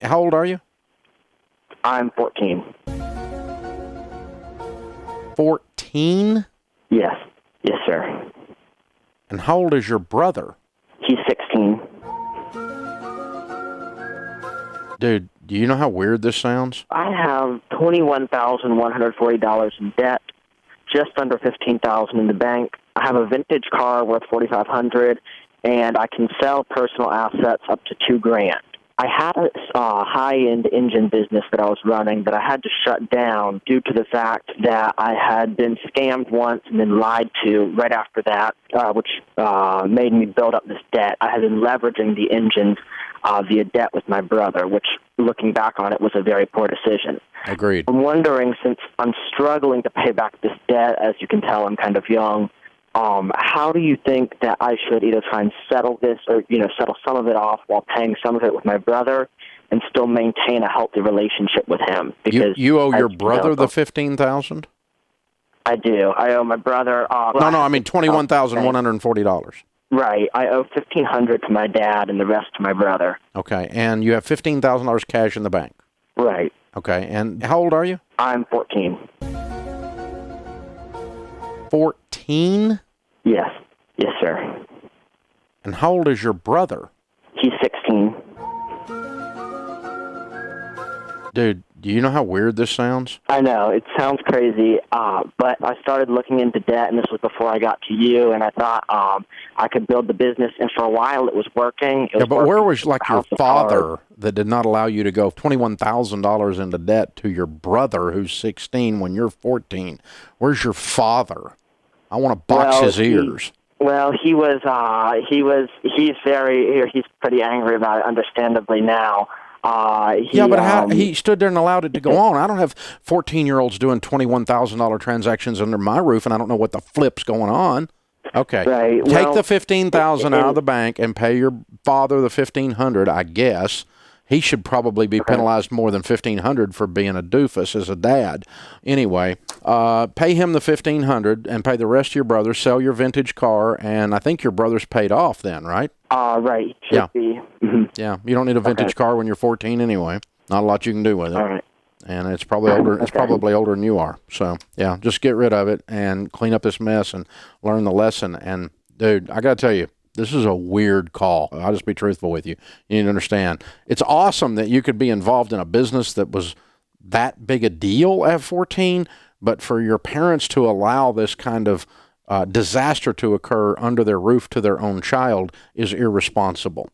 How old are you? I'm 14. 14? Yes. Yes, sir. And how old is your brother? He's 16. Dude, do you know how weird this sounds? I have $21,140 in debt, just under $15,000 in the bank. I have a vintage car worth $4,500, and I can sell personal assets up to $2,000. I had a high-end engine business that I was running that I had to shut down due to the fact that I had been scammed once and then lied to right after that, which made me build up this debt. I had been leveraging the engines via debt with my brother, which, looking back on it, was a very poor decision. Agreed. I'm wondering, since I'm struggling to pay back this debt, as you can tell, I'm kind of young, how do you think that I should either try and settle this or, settle some of it off while paying some of it with my brother and still maintain a healthy relationship with him? Because you owe your brother the $15,000? I do. I owe my brother... I mean $21,140. Right. I owe $1,500 to my dad and the rest to my brother. Okay, and you have $15,000 cash in the bank? Right. Okay, and how old are you? I'm 14. 14? Yes. Yes, sir. And how old is your brother? He's 16. Dude, do you know how weird this sounds? I know. It sounds crazy, but I started looking into debt, and this was before I got to you, and I thought I could build the business, and for a while it was working. But where was, your father that did not allow you to go $21,000 into debt to your brother who's 16 when you're 14? Where's your father? I want to box his ears. He's pretty angry about it, understandably now. He stood there and allowed it to go on. I don't have 14-year-olds doing $21,000 transactions under my roof, and I don't know what the flip's going on. Okay, right. Take the $15,000 out of the bank and pay your father the $1,500. I guess he should probably be penalized more than $1,500 for being a doofus as a dad. Anyway, pay him the $1,500 and pay the rest to your brother. Sell your vintage car, and I think your brother's paid off then, right? Right. Should be. Mm-hmm. Yeah, you don't need a vintage car when you're 14 anyway. Not a lot you can do with it. All right. And it's probably older. It's probably older than you are. So yeah, just get rid of it and clean up this mess and learn the lesson. And dude, I got to tell you, this is a weird call. I'll just be truthful with you. You need to understand. It's awesome that you could be involved in a business that was that big a deal at 14, but for your parents to allow this kind of disaster to occur under their roof to their own child is irresponsible.